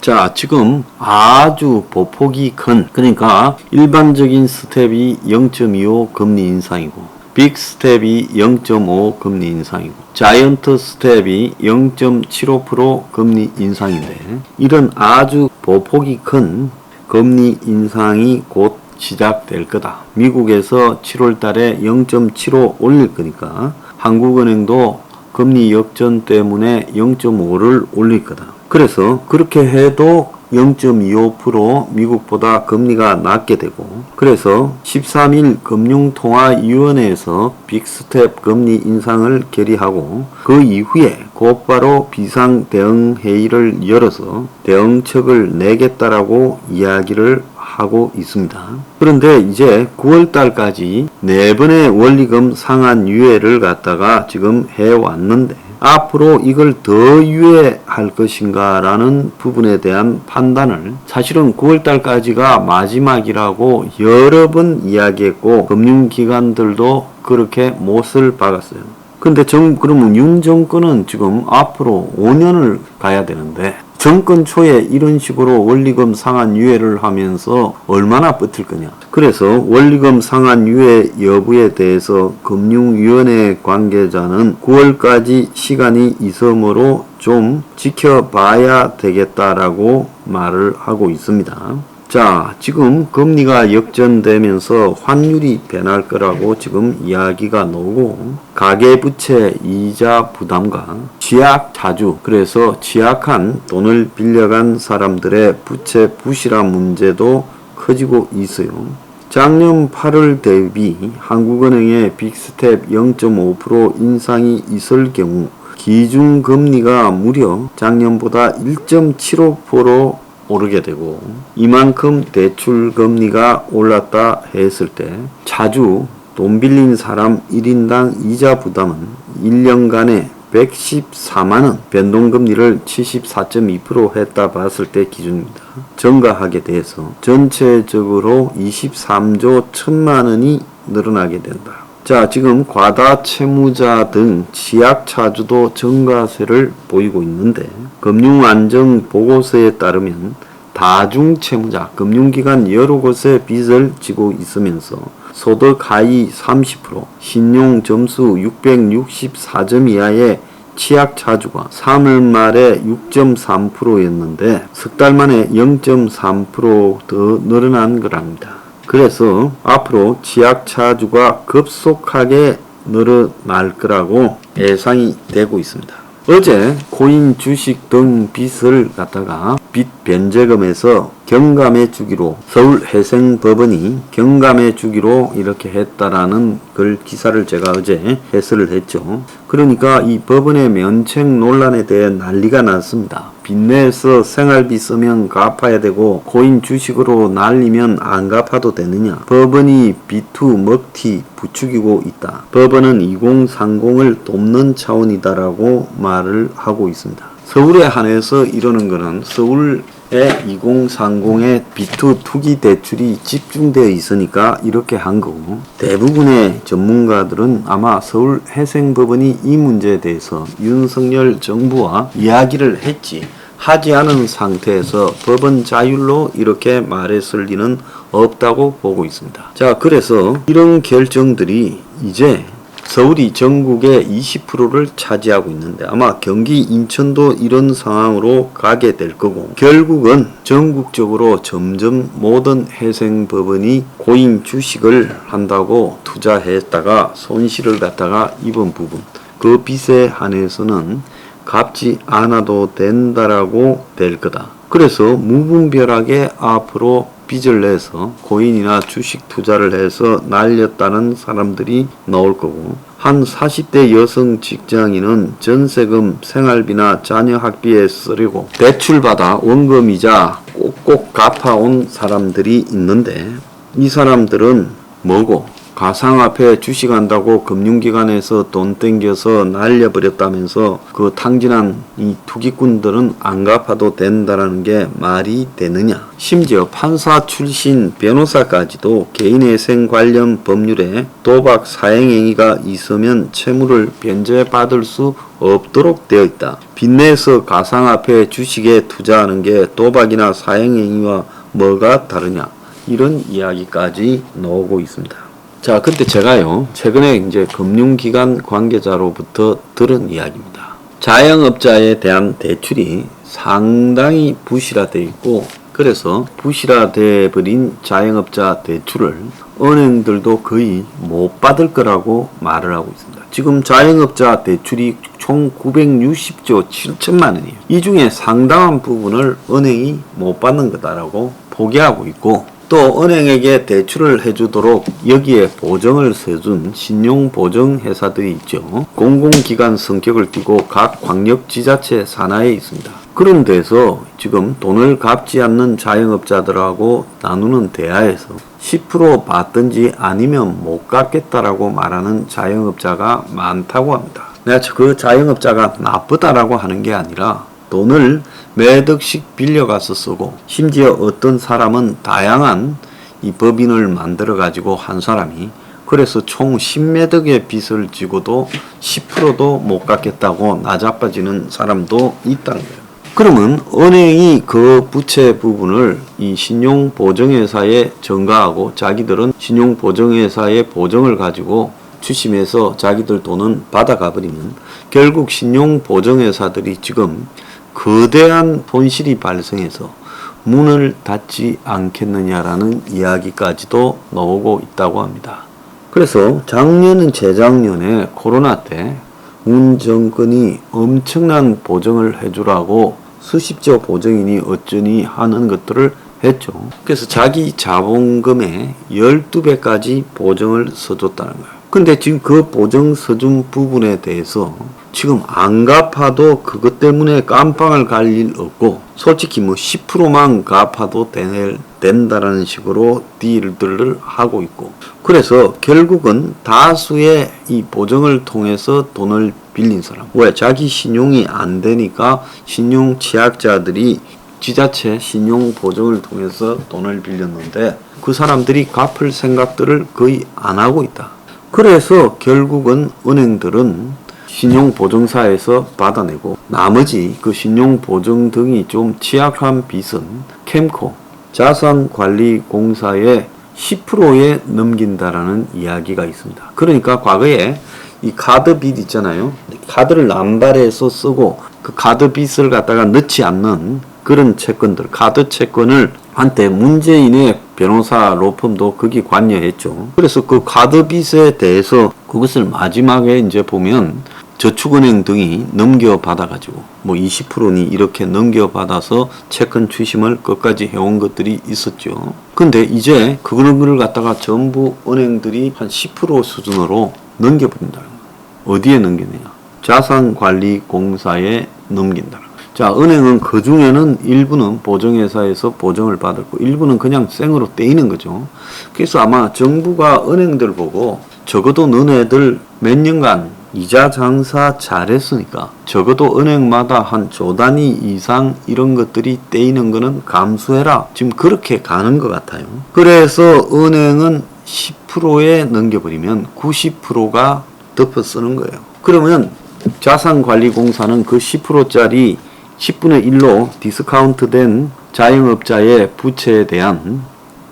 자, 지금 아주 보폭이 큰, 그러니까 일반적인 스텝이 0.25 금리 인상이고, 빅 스텝이 0.5 금리 인상이고, 자이언트 스텝이 0.75% 금리 인상인데, 이런 아주 보폭이 큰 금리 인상이 곧 시작될 거다. 미국에서 7월 달에 0.75 올릴 거니까 한국은행도 금리 역전 때문에 0.5를 올릴 거다. 그래서 그렇게 해도 0.25% 미국보다 금리가 낮게 되고, 그래서 13일 금융통화위원회에서 빅스텝 금리 인상을 결의하고, 그 이후에 곧바로 비상대응회의를 열어서 대응책을 내겠다라고 이야기를 하고 있습니다. 그런데 이제 9월달까지 4번의 원리금 상한 유예를 갖다가 지금 해왔는데, 앞으로 이걸 더 유예할 것인가 라는 부분에 대한 판단을 사실은 9월달까지가 마지막이라고 여러 번 이야기했고, 금융기관들도 그렇게 못을 박았어요. 근데 그러면 윤 정권은 지금 앞으로 5년을 가야 되는데, 정권 초에 이런 식으로 원리금 상한 유예를 하면서 얼마나 버틸 거냐. 그래서 원리금 상한 유예 여부에 대해서 금융위원회 관계자는 9월까지 시간이 있으므로 좀 지켜봐야 되겠다라고 말을 하고 있습니다. 자, 지금 금리가 역전되면서 환율이 변할 거라고 지금 이야기가 나오고, 가계부채 이자 부담과 취약 자주, 그래서 취약한 돈을 빌려간 사람들의 부채 부실화 문제도 커지고 있어요. 작년 8월 대비 한국은행의 빅스텝 0.5% 인상이 있을 경우 기준금리가 무려 작년보다 1.75% 오르게 되고, 이만큼 대출금리가 올랐다 했을 때 자주 돈 빌린 사람 1인당 이자 부담은 1년간에 114만원, 변동금리를 74.2% 했다 봤을 때 기준입니다. 증가하게 돼서 전체적으로 23조 1천만원이 늘어나게 된다. 자, 지금 과다 채무자 등 취약차주도 증가세를 보이고 있는데, 금융안정보고서에 따르면 다중채무자, 금융기관 여러 곳에 빚을 지고 있으면서 소득 하위 30%, 신용점수 664점 이하의 취약차주가 3월 말에 6.3%였는데 석 달 만에 0.3% 더 늘어난 거랍니다. 그래서 앞으로 취약차주가 급속하게 늘어날 거라고 예상이 되고 있습니다. 어제 코인 주식 등 빚을 갖다가 빚 변제금에서 경감해 주기로, 서울해생법원이 경감해 주기로 이렇게 했다라는 글 기사를 제가 어제 해설을 했죠. 그러니까 이 법원의 면책 논란에 대해 난리가 났습니다. 빚내서 생활비 쓰면 갚아야 되고 코인 주식으로 날리면 안 갚아도 되느냐. 법원이 비투 먹튀 부추기고 있다. 법원은 2030을 돕는 차원이다라고 말을 하고 있습니다. 서울에 한해서 이러는 거는 서울의 2030의 비투 투기 대출이 집중되어 있으니까 이렇게 한 거고, 대부분의 전문가들은 아마 서울해생법원이 이 문제에 대해서 윤석열 정부와 이야기를 했지, 하지 않은 상태에서 법원 자율로 이렇게 말했을 리는 없다고 보고 있습니다. 자, 그래서 이런 결정들이 이제 서울이 전국의 20%를 차지하고 있는데 아마 경기, 인천도 이런 상황으로 가게 될 거고, 결국은 전국적으로 점점 모든 해생법원이 코인 주식을 한다고 투자했다가 손실을 갖다가 입은 부분, 그 빚에 한해서는 갚지 않아도 된다라고 될 거다. 그래서 무분별하게 앞으로 빚을 내서 코인이나 주식 투자를 해서 날렸다는 사람들이 나올 거고, 한 40대 여성 직장인은 전세금, 생활비나 자녀 학비에 쓰려고 대출받아 원금이자 꼭꼭 갚아온 사람들이 있는데, 이 사람들은 뭐고? 가상화폐 주식한다고 금융기관에서 돈 땡겨서 날려버렸다면서 그 탕진한 이 투기꾼들은 안 갚아도 된다라는 게 말이 되느냐. 심지어 판사 출신 변호사까지도 개인회생 관련 법률에 도박 사행행위가 있으면 채무를 변제받을 수 없도록 되어 있다. 빚내서 가상화폐 주식에 투자하는 게 도박이나 사행행위와 뭐가 다르냐. 이런 이야기까지 나오고 있습니다. 자, 근데 제가요, 최근에 이제 금융기관 관계자로부터 들은 이야기입니다. 자영업자에 대한 대출이 상당히 부실화되어 있고, 그래서 부실화돼 버린 자영업자 대출을 은행들도 거의 못 받을 거라고 말을 하고 있습니다. 지금 자영업자 대출이 총 960조 7천만 원이에요. 이 중에 상당한 부분을 은행이 못 받는 거다라고 포기하고 있고, 또 은행에게 대출을 해주도록 여기에 보증을 서준 신용보증회사들이 있죠. 공공기관 성격을 띠고 각 광역지자체 산하에 있습니다. 그런 데서 지금 돈을 갚지 않는 자영업자들하고 나누는 대화에서 10% 받든지 아니면 못 갚겠다라고 말하는 자영업자가 많다고 합니다. 내가 그 자영업자가 나쁘다라고 하는 게 아니라 돈을 몇 억씩 빌려가서 쓰고, 심지어 어떤 사람은 다양한 이 법인을 만들어 가지고 한 사람이 그래서 총 10몇 억의 빚을 지고도 10%도 못 갚겠다고 나자빠지는 사람도 있다는 거예요. 그러면 은행이 그 부채 부분을 이 신용보증회사에 전가하고 자기들은 신용보증회사의 보증을 가지고 추심해서 자기들 돈은 받아가 버리면 결국 신용보증회사들이 지금 거대한 손실이 발생해서 문을 닫지 않겠느냐라는 이야기까지도 나오고 있다고 합니다. 그래서 작년은 재작년에 코로나 때 문 정권이 엄청난 보증을 해주라고 수십조 보증인이 어쩌니 하는 것들을 했죠. 그래서 자기 자본금의 12배까지 보증을 서줬다는 거예요. 근데 지금 그 보증 서준 부분에 대해서 지금 안 갚아도 그것 때문에 깜빵을 갈 일 없고, 솔직히 뭐 10%만 갚아도 된다라는 식으로 딜들을 하고 있고, 그래서 결국은 다수의 이 보증을 통해서 돈을 빌린 사람, 왜 자기 신용이 안 되니까 신용 취약자들이 지자체 신용 보증을 통해서 돈을 빌렸는데 그 사람들이 갚을 생각들을 거의 안 하고 있다. 그래서 결국은 은행들은 신용보증사에서 받아내고 나머지 그 신용보증 등이 좀 취약한 빚은 캠코 자산관리공사에 10%에 넘긴다라는 이야기가 있습니다. 그러니까 과거에 이 카드 빚 있잖아요. 카드를 남발해서 쓰고 그 카드 빚을 갖다가 넣지 않는 그런 채권들, 카드 채권을 한때 문재인의 변호사 로펌도 거기 관여했죠. 그래서 그 카드 빚에 대해서 그것을 마지막에 이제 보면 저축은행 등이 넘겨받아가지고 뭐 20%니 이렇게 넘겨받아서 채권 추심을 끝까지 해온 것들이 있었죠. 근데 이제 그거를 갖다가 전부 은행들이 한 10% 수준으로 넘겨버린다는 거예요. 어디에 넘기느냐? 자산관리공사에 넘긴다는 거예요. 자, 은행은 그 중에는 일부는 보증회사에서 보증을 받았고 일부는 그냥 생으로 떼이는 거죠. 그래서 아마 정부가 은행들 보고 적어도 너네들 몇 년간 이자 장사 잘했으니까 적어도 은행마다 한 조 단위 이상 이런 것들이 떼이는 거는 감수해라. 지금 그렇게 가는 것 같아요. 그래서 은행은 10%에 넘겨버리면 90%가 덮어 쓰는 거예요. 그러면 자산관리공사는 그 10%짜리 10분의 1로 디스카운트 된 자영업자의 부채에 대한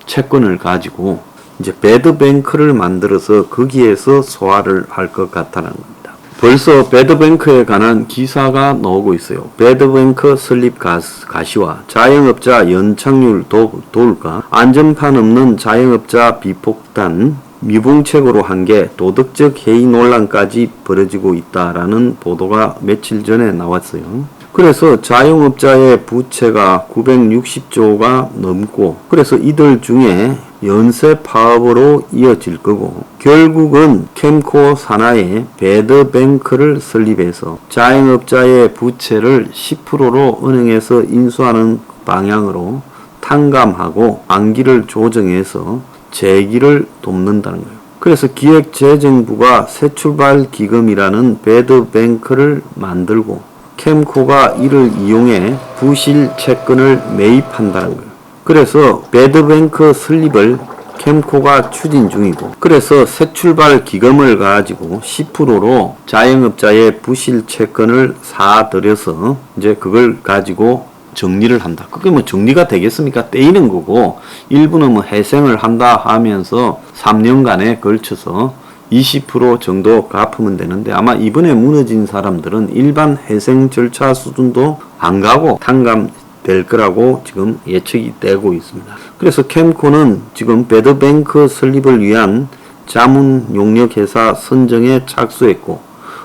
채권을 가지고 이제 배드뱅크를 만들어서 거기에서 소화를 할 것 같다는 겁니다. 벌써 배드뱅크에 관한 기사가 나오고 있어요. 배드뱅크 설립 가시와 자영업자 연착률 도울까, 안전판 없는 자영업자 비폭탄 미봉책으로 한 게 도덕적 해이 논란까지 벌어지고 있다라는 보도가 며칠 전에 나왔어요. 그래서 자영업자의 부채가 960조가 넘고, 그래서 이들 중에 연쇄 파업으로 이어질 거고, 결국은 캠코 산하에 배드뱅크를 설립해서 자영업자의 부채를 10%로 은행에서 인수하는 방향으로 탕감하고 만기를 조정해서 재기를 돕는다는 거예요. 그래서 기획재정부가 새출발기금이라는 배드뱅크를 만들고 캠코가 이를 이용해 부실 채권을 매입한다는 거예요. 그래서 배드뱅크 설립을 캠코가 추진 중이고, 그래서 새출발 기금을 가지고 10%로 자영업자의 부실 채권을 사들여서 이제 그걸 가지고 정리를 한다. 그게 뭐 정리가 되겠습니까? 떼이는 거고, 일부는 뭐 회생을 한다 하면서 3년간에 걸쳐서 20% 정도 갚으면 되는데, 아마 이번에 무너진 사람들은 일반 회생 절차 수준도 안 가고 탕감될 거라고 지금 예측이 되고 있습니다. 그래서 캠코는 지금 배드뱅크 설립을 위한 자문 용역회사 선정에 착수했고,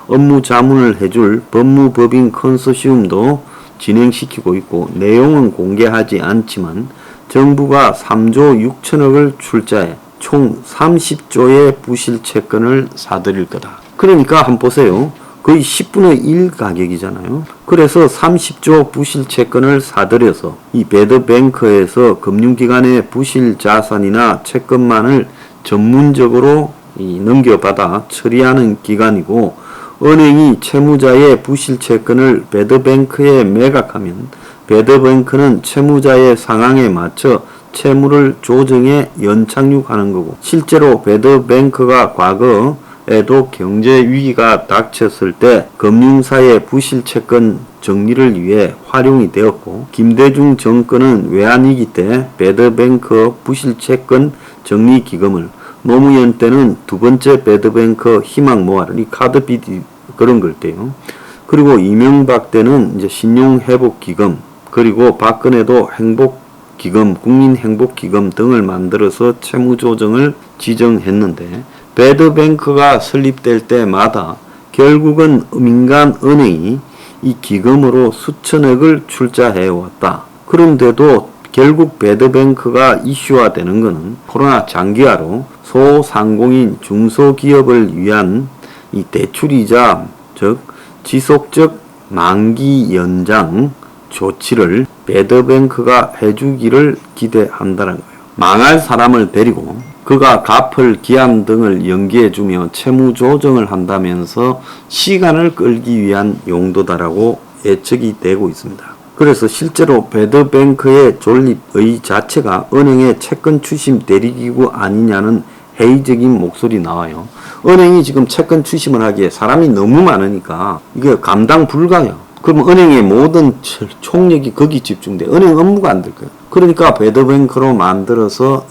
업무 자문을 해줄 법무법인 컨소시엄도 진행시키고 있고, 내용은 공개하지 않지만 정부가 3조 6천억을 출자해 총 30조의 부실 채권을 사들일 거다. 그러니까 한번 보세요. 거의 10분의 1 가격이잖아요. 그래서 30조 부실 채권을 사들여서 이 배드뱅크에서 금융기관의 부실 자산이나 채권만을 전문적으로 넘겨받아 처리하는 기관이고, 은행이 채무자의 부실 채권을 배드뱅크에 매각하면 배드뱅크는 채무자의 상황에 맞춰 채무를 조정해 연착륙하는 거고, 실제로 배드뱅크가 과거에도 경제 위기가 닥쳤을 때 금융사의 부실 채권 정리를 위해 활용이 되었고, 김대중 정권은 외환위기 때 배드뱅크 부실 채권 정리 기금을, 노무현 때는 두 번째 배드뱅크 희망 모아를, 이 카드빚 그런 걸 때요. 그리고 이명박 때는 이제 신용회복기금, 그리고 박근혜도 행복기금, 국민행복기금 등을 만들어서 채무조정을 지정했는데, 배드뱅크가 설립될 때마다 결국은 민간 은행이 이 기금으로 수천억을 출자해왔다. 그런데도 결국 배드뱅크가 이슈화되는 것은 코로나 장기화로 소상공인 중소기업을 위한 이 대출이자, 즉 지속적 만기 연장 조치를 배드뱅크가 해주기를 기대한다는 거예요. 망할 사람을 데리고 그가 갚을 기한 등을 연기해주며 채무 조정을 한다면서 시간을 끌기 위한 용도다라고 예측이 되고 있습니다. 그래서 실제로 배드뱅크의 존립의 자체가 은행의 채권 추심 대리기구 아니냐는 회의적인 목소리 나와요. 은행이 지금 채권 추심을 하기에 사람이 너무 많으니까 이게 감당 불가요. 그럼 은행의 모든 총력이 거기 집중돼. 은행 업무가 안 될 거예요. 그러니까 배드뱅크로 만들어서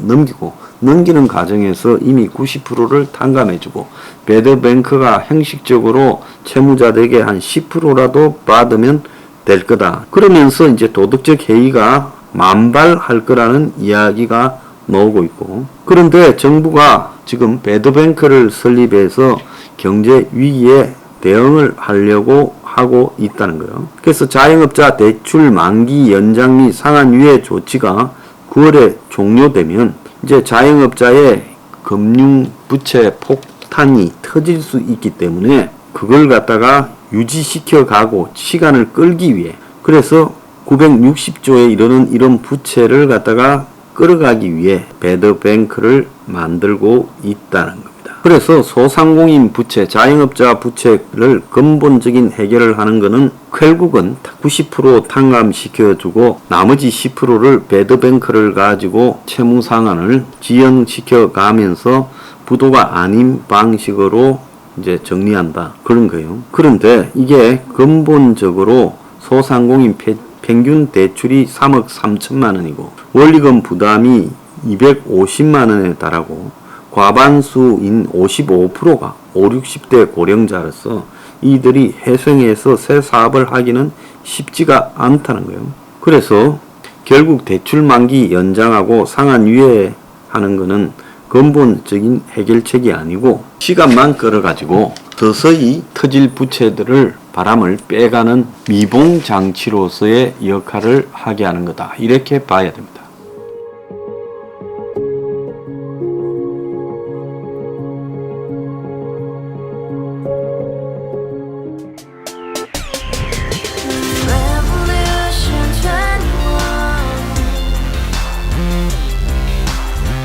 넘기는 과정에서 이미 90%를 탕감해주고, 배드뱅크가 형식적으로 채무자들에게 한 10%라도 받으면 될 거다. 그러면서 이제 도덕적 해이가 만발할 거라는 이야기가 나오고 있고, 그런데 정부가 지금 배드뱅크를 설립해서 경제 위기에 대응을 하려고 하고 있다는 거예요. 그래서 자영업자 대출 만기 연장 및 상한 유예 조치가 9월에 종료되면 이제 자영업자의 금융 부채 폭탄이 터질 수 있기 때문에 그걸 갖다가 유지시켜 가고 시간을 끌기 위해, 그래서 960조에 이르는 이런 부채를 갖다가 끌어가기 위해 배드뱅크를 만들고 있다는 겁니다. 그래서 소상공인 부채, 자영업자 부채를 근본적인 해결을 하는 것은 결국은 90% 탕감시켜주고 나머지 10%를 배드뱅크를 가지고 채무 상환을 지연시켜 가면서 부도가 아닌 방식으로 이제 정리한다, 그런 거예요. 그런데 이게 근본적으로 소상공인 평균 대출이 3억 3천만 원이고 원리금 부담이 250만 원에 달하고 과반수인 55%가 5, 60대 고령자로서 이들이 회생해서 새 사업을 하기는 쉽지가 않다는 거예요. 그래서 결국 대출 만기 연장하고 상한 유예하는 것은 근본적인 해결책이 아니고 시간만 끌어가지고 서서히 터질 부채들을 바람을 빼가는 미봉장치로서의 역할을 하게 하는 거다, 이렇게 봐야 됩니다.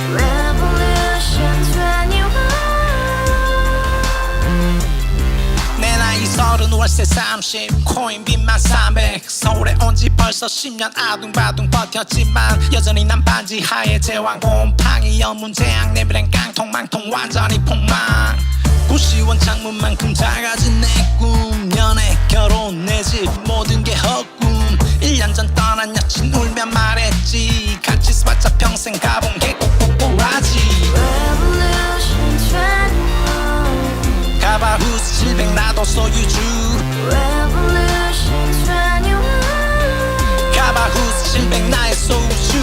Revolution 21 월세 30 코인빚만 300 서울에 온 지 벌써 10년 아둥바둥 버텼지만 여전히 난 반지 하에 제왕 곰팡이 연문제약 내비랑 깡통망통 완전히 폭망 고시원 창문만큼 작아진 내 꿈 연애 결혼 내 집 모든 게 헛꿈 1년 전 떠난 여친 울며 말했지 같이 써봤자 평생 가본 게 꼭꼭꼭하지 Revolution 21 가바후스 700 나도 소유주 Revolution 21 가바후스 700 나의 소유주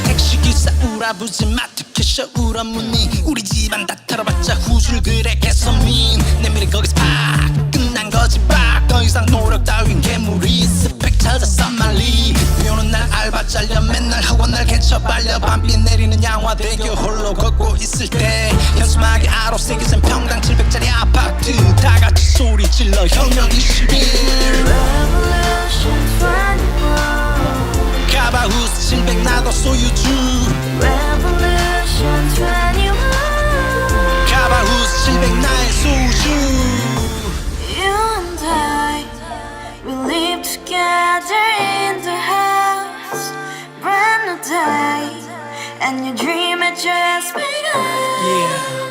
택시기사 우라부지 마트 캐셔 울어무니 우리 집안 다 털어봤자 후줄 그래 개선민 내 미래 거기서 팍 끝난 거지 팍더 이상 노력 따윈 괴물이 스펙 찾아서 말리 비오는 날 알바 잘려 맨날 학원 날 개쳐 발려 밤비 내리는 양화대교 홀로 걷고 있을 때 현수막에 아로 새겨진 평당 700짜리 아파트 다 같이 소리 질러 혁명 21 Revolution 21 가바후스 700 나도 소유주 Revolution 21 가바후스 700 나의 소유주 You and I, we live together in the house brand new day and your dream had just begun Yeah